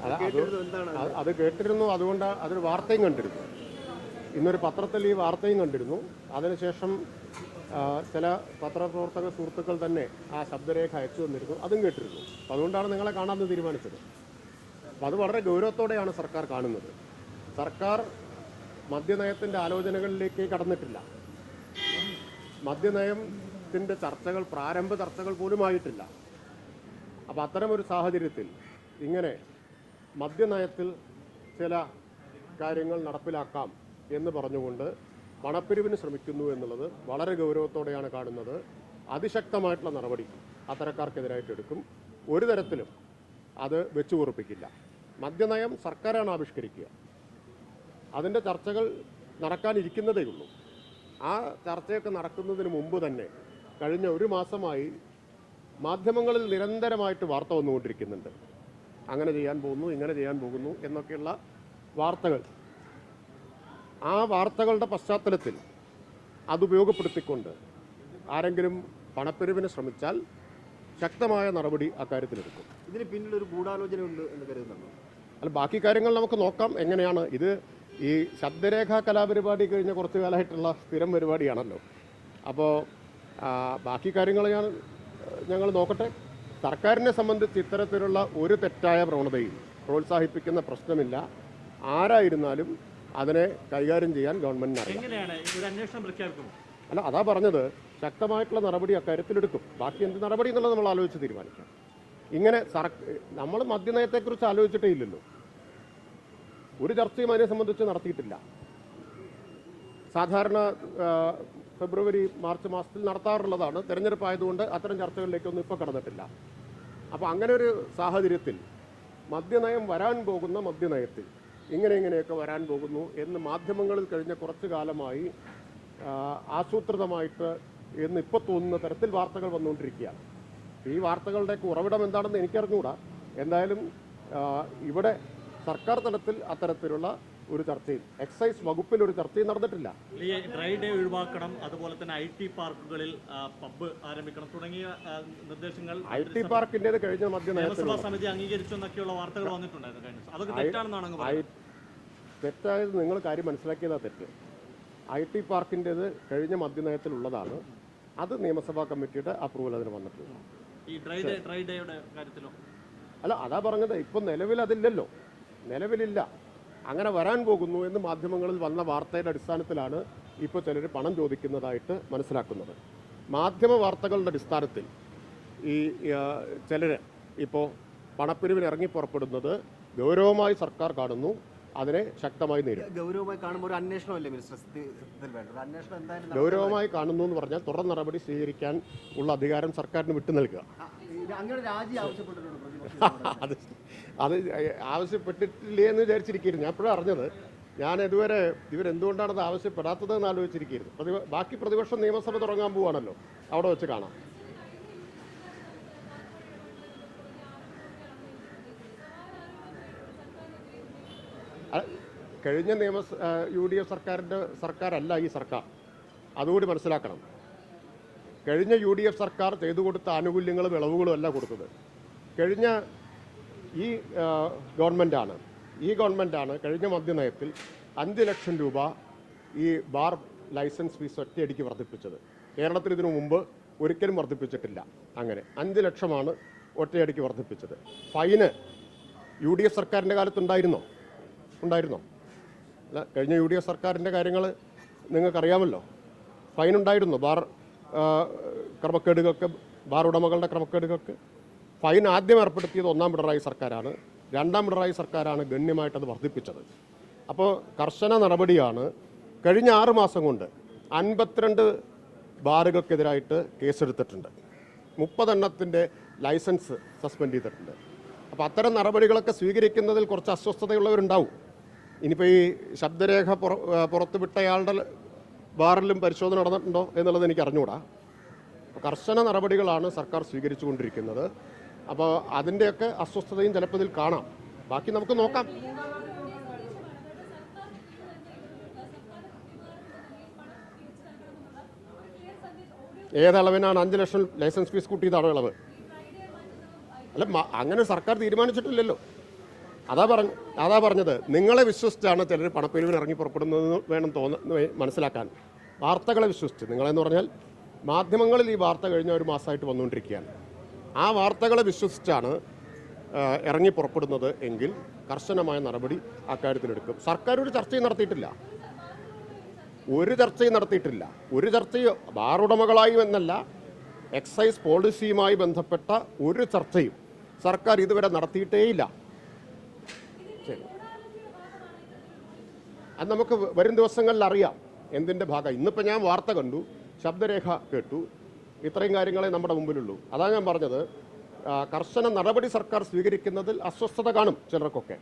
അത് കേട്ടിരുന്നു. അതുകൊണ്ട് അതൊരു വാർത്തയും കണ്ടിരുന്നു. ഇന്നൊരു പത്രത്തിൽ ഈ വാർത്തയും കണ്ടിരുന്നു. അതിനുശേഷം ചില പത്രപ്രവർത്തക സുഹൃത്തുക്കൾ തന്നെ ആ ശബ്ദരേഖ അയച്ചു തന്നിരുന്നു. അതും കേട്ടിരുന്നു. അപ്പോൾ അതുകൊണ്ടാണ് നിങ്ങളെ കാണാമെന്ന് തീരുമാനിച്ചത്. അപ്പോൾ അത് വളരെ ഗൗരവത്തോടെയാണ് സർക്കാർ കാണുന്നത്. സർക്കാർ മദ്യനയത്തിൻ്റെ ആലോചനകളിലേക്ക് കടന്നിട്ടില്ല. മദ്യനയത്തിൻ്റെ ചർച്ചകൾ, പ്രാരംഭ ചർച്ചകൾ പോലും ആയിട്ടില്ല. അപ്പോൾ അത്തരമൊരു സാഹചര്യത്തിൽ ഇങ്ങനെ മദ്യനയത്തിൽ ചില കാര്യങ്ങൾ നടപ്പിലാക്കാം എന്ന് പറഞ്ഞുകൊണ്ട് പണപ്പിരിവിന് ശ്രമിക്കുന്നു എന്നുള്ളത് വളരെ ഗൗരവത്തോടെയാണ് കാണുന്നത്. അതിശക്തമായിട്ടുള്ള നടപടി അത്തരക്കാർക്കെതിരായിട്ട് എടുക്കും. ഒരു തരത്തിലും അത് വെച്ചു പൊറുപ്പിക്കില്ല. മദ്യനയം സർക്കാരാണ് ആവിഷ്കരിക്കുക. അതിൻ്റെ ചർച്ചകൾ നടക്കാനിരിക്കുന്നതേ ഉള്ളൂ. ആ ചർച്ചയൊക്കെ നടക്കുന്നതിന് മുമ്പ് തന്നെ കഴിഞ്ഞ ഒരു മാസമായി മാധ്യമങ്ങളിൽ നിരന്തരമായിട്ട് വാർത്ത വന്നുകൊണ്ടിരിക്കുന്നുണ്ട്. അങ്ങനെ ചെയ്യാൻ പോകുന്നു, ഇങ്ങനെ ചെയ്യാൻ പോകുന്നു എന്നൊക്കെയുള്ള വാർത്തകൾ. ആ വാർത്തകളുടെ പശ്ചാത്തലത്തിൽ അതുപയോഗപ്പെടുത്തിക്കൊണ്ട് ആരെങ്കിലും പണപ്പിരിവിന് ശ്രമിച്ചാൽ ശക്തമായ നടപടി അക്കാര്യത്തിലെടുക്കും. ഇതിന് പിന്നിലൊരു ഗൂഢാലോചന ഉണ്ട് എന്ന് കരുതുന്നുണ്ടോ? അല്ല, ബാക്കി കാര്യങ്ങൾ നമുക്ക് നോക്കാം. എങ്ങനെയാണ് ഇത്? ഈ ശബ്ദരേഖാ കലാപരിപാടി കഴിഞ്ഞ കുറച്ച് കാലമായിട്ടുള്ള സ്ഥിരം പരിപാടിയാണല്ലോ. അപ്പോൾ ബാക്കി കാര്യങ്ങൾ ഞങ്ങൾ നോക്കട്ടെ. സർക്കാരിനെ സംബന്ധിച്ച് ഇത്തരത്തിലുള്ള ഒരു തെറ്റായ പ്രവണതയും പ്രോത്സാഹിപ്പിക്കുന്ന പ്രശ്നമില്ല. ആരായിരുന്നാലും അതിനെ കൈകാര്യം ചെയ്യാൻ ഗവൺമെന്റിന് അറിയാം. അല്ല, അതാ പറഞ്ഞത്, ശക്തമായിട്ടുള്ള നടപടി അക്കാര്യത്തിലെടുക്കും. ബാക്കി എന്ത് നടപടി എന്നുള്ളത് നമ്മൾ ആലോചിച്ച് തീരുമാനിക്കാം. ഇങ്ങനെ നമ്മൾ മദ്യനയത്തെക്കുറിച്ച് ആലോചിച്ചിട്ടേ ഇല്ലല്ലോ. ഒരു ചർച്ചയും അതിനെ സംബന്ധിച്ച് നടത്തിയിട്ടില്ല. സാധാരണ ഫെബ്രുവരി മാർച്ച് മാസത്തിൽ നടത്താറുള്ളതാണ്. തെരഞ്ഞെടുപ്പ് ആയതുകൊണ്ട് അത്തരം ചർച്ചകളിലേക്കൊന്നും ഇപ്പോൾ കടന്നിട്ടില്ല. അപ്പോൾ അങ്ങനെ ഒരു സാഹചര്യത്തിൽ മദ്യനയം വരാൻ പോകുന്ന മദ്യനയത്തിൽ ഇങ്ങനെയൊക്കെ വരാൻ പോകുന്നു എന്ന് മാധ്യമങ്ങളിൽ കഴിഞ്ഞ കുറച്ചു കാലമായി ആസൂത്രിതമായിട്ട് എന്ന് ഇപ്പോൾ തോന്നുന്ന തരത്തിൽ വാർത്തകൾ വന്നുകൊണ്ടിരിക്കുകയാണ്. ഈ വാർത്തകളുടെയൊക്കെ ഉറവിടം എന്താണെന്ന് എനിക്കറിഞ്ഞുകൂടാ. എന്തായാലും ഇവിടെ സർക്കാർ തലത്തിൽ അത്തരത്തിലുള്ള ഒരു ചർച്ചയും എക്സൈസ് വകുപ്പിൽ ഒരു ചർച്ചയും നടന്നിട്ടില്ല. ഡ്രൈ ഡേ ഒഴിവാക്കണം, അതുപോലെ തന്നെ IT പാർക്കുകളിൽ പബ്ബ് ആരംഭിക്കണം തുടങ്ങിയ നിർദ്ദേശങ്ങൾ IT പാർക്കിൻ്റേത് കഴിഞ്ഞ മദ്യനയസഭാ സമിതി അംഗീകരിച്ചു എന്നൊക്കെയുള്ള വാർത്തകൾ വന്നിട്ടുണ്ടായിരുന്നു. അതൊക്കെ തെറ്റാണെന്നാണ് തെറ്റായത്. നിങ്ങൾ കാര്യം മനസ്സിലാക്കിയതാ തെറ്റ്. IT പാർക്കിൻ്റേത് കഴിഞ്ഞ മദ്യനയത്തിലുള്ളതാണ്. അത് നിയമസഭാ കമ്മിറ്റിയുടെ അപ്രൂവൽ അതിന് വന്നിട്ടുണ്ട്. ഈ ഡ്രൈ ഡേയുടെ കാര്യത്തിലോ? അല്ല, അതാ പറഞ്ഞത്. ഇപ്പം നിലവിൽ അതില്ലല്ലോ, നിലവിലില്ല. അങ്ങനെ വരാൻ പോകുന്നു എന്ന് മാധ്യമങ്ങളിൽ വന്ന വാർത്തയുടെ അടിസ്ഥാനത്തിലാണ് ഇപ്പോൾ ചിലർ പണം ചോദിക്കുന്നതായിട്ട് മനസ്സിലാക്കുന്നത്. മാധ്യമ വാർത്തകളുടെ അടിസ്ഥാനത്തിൽ ഈ ചിലർ ഇപ്പോൾ പണപ്പിരിവിന് ഇറങ്ങി പുറപ്പെടുന്നത് ഗൗരവമായി സർക്കാർ കാണുന്നു. അതിനെ ശക്തമായി നേരിടും. ഗൗരവമായി കാണുമ്പോൾ ഒരു അന്വേഷണമല്ലേ മിനിസ്റ്റർ? അന്വേഷണം എന്തായാലും ഗൗരവമായി കാണുന്നു എന്ന് പറഞ്ഞാൽ തുടർ നടപടി സ്വീകരിക്കാൻ ഉള്ള അധികാരം സർക്കാരിന് വിട്ടു നൽകുക. അത് ആവശ്യപ്പെട്ടിട്ടില്ലേ എന്ന് വിചാരിച്ചിരിക്കുന്നു. ഞാൻ എപ്പോഴും അറിഞ്ഞത്. ഞാൻ ഇതുവരെ ഇവരെന്തുകൊണ്ടാണ് അത് ആവശ്യപ്പെടാത്തതെന്ന് ആലോചിച്ചിരിക്കുന്നു. ബാക്കി പ്രതിപക്ഷം നിയമസഭ തുടങ്ങാൻ പോവുകയാണല്ലോ, അവിടെ വെച്ച് കാണാം. കഴിഞ്ഞ UDF സർക്കാരല്ല ഈ സർക്കാർ. അതുകൂടി മനസ്സിലാക്കണം. കഴിഞ്ഞ UDF സർക്കാർ ചെയ്തു കൊടുത്ത ആനുകൂല്യങ്ങളും ഇളവുകളും അല്ല കൊടുത്തത്. കഴിഞ്ഞ ഈ ഗവൺമെൻറ്റാണ് കഴിഞ്ഞ മദ്യനയത്തിൽ 5 ലക്ഷം രൂപ ഈ ബാർ ലൈസൻസ് ഫീസ് ഒറ്റയടിക്ക് വർദ്ധിപ്പിച്ചത്. കേരളത്തിൽ ഇതിനു മുമ്പ് ഒരിക്കലും വർദ്ധിപ്പിച്ചിട്ടില്ല. അങ്ങനെ 5 ലക്ഷമാണ് ഒറ്റയടിക്ക് വർദ്ധിപ്പിച്ചത്. ഫൈന് UDF സർക്കാരിൻ്റെ കാലത്തുണ്ടായിരുന്നോ? അല്ല, കഴിഞ്ഞ UDF സർക്കാരിൻ്റെ കാര്യങ്ങൾ നിങ്ങൾക്കറിയാമല്ലോ. ഫൈനുണ്ടായിരുന്നു. ക്രമക്കേടുകൾക്ക്, ബാർ ഉടമകളുടെ ക്രമക്കേടുകൾക്ക് ഫൈൻ ആദ്യം ഏർപ്പെടുത്തിയത് 1-ാം പിണറായി സർക്കാരാണ്. 2-ാം പിണറായി സർക്കാരാണ് ഗണ്യമായിട്ടത് വർദ്ധിപ്പിച്ചത്. അപ്പോൾ കർശന നടപടിയാണ്. കഴിഞ്ഞ 6 മാസം കൊണ്ട് 52 ബാറുകൾക്കെതിരായിട്ട് കേസെടുത്തിട്ടുണ്ട്. 30 എണ്ണത്തിൻ്റെ ലൈസൻസ് സസ്പെൻഡ് ചെയ്തിട്ടുണ്ട്. അപ്പോൾ അത്തരം നടപടികളൊക്കെ സ്വീകരിക്കുന്നതിൽ കുറച്ച് അസ്വസ്ഥതയുള്ളവരുണ്ടാവും. ഇനിയിപ്പോൾ ഈ ശബ്ദരേഖ പുറത്തുവിട്ടയാളുടെ ബാറിലും പരിശോധന നടന്നിട്ടുണ്ടോ എന്നുള്ളത് എനിക്ക് അറിഞ്ഞുകൂടാ. കർശന നടപടികളാണ് സർക്കാർ സ്വീകരിച്ചു കൊണ്ടിരിക്കുന്നത്. അപ്പോൾ അതിൻ്റെയൊക്കെ അസ്വസ്ഥതയും ചിലപ്പോൾ ഇതിൽ കാണാം. ബാക്കി നമുക്ക് നോക്കാം. ഏതളവിനാണ് 5 ലക്ഷം ലൈസൻസ് ഫീസ് കൂട്ടിയതാണോ ഇളവ്? അല്ല, അങ്ങനെ സർക്കാർ തീരുമാനിച്ചിട്ടില്ലല്ലോ. അതാ പറഞ്ഞത്, നിങ്ങളെ വിശ്വസിച്ചാണ് ചിലർ പണപ്പിരിവിന് ഇറങ്ങി പുറപ്പെടുന്നത് വേണം മനസ്സിലാക്കാൻ. വാർത്തകളെ വിശ്വസിച്ച്, നിങ്ങളെന്ന് പറഞ്ഞാൽ മാധ്യമങ്ങളിൽ ഈ വാർത്ത കഴിഞ്ഞ ഒരു മാസമായിട്ട് വന്നുകൊണ്ടിരിക്കുകയാണ്. ആ വാർത്തകളെ വിശ്വസിച്ചാണ് ഇറങ്ങി പുറപ്പെടുന്നത് എങ്കിൽ കർശനമായ നടപടി അക്കാര്യത്തിലെടുക്കും. സർക്കാർ ഒരു ചർച്ചയും നടത്തിയിട്ടില്ല, ഒരു ചർച്ചയും നടത്തിയിട്ടില്ല. ഒരു ചർച്ചയും ബാർ ഉടമകളായി എന്നല്ല, എക്സൈസ് പോളിസിയുമായി ബന്ധപ്പെട്ട ഒരു ചർച്ചയും സർക്കാർ ഇതുവരെ നടത്തിയിട്ടേയില്ല. ശരി, അത് നമുക്ക് വരും ദിവസങ്ങളിൽ അറിയാം എന്തിൻ്റെ ഭാഗം. ഇന്നിപ്പോൾ ഞാൻ വാർത്ത കണ്ടു, ശബ്ദരേഖ കേട്ടു, ഇത്രയും കാര്യങ്ങളെ നമ്മുടെ മുമ്പിലുള്ളൂ. അതാണ് ഞാൻ പറഞ്ഞത്, കർശന നടപടി സർക്കാർ സ്വീകരിക്കുന്നതിൽ അസ്വസ്ഥത കാണും ചിലർക്കൊക്കെ.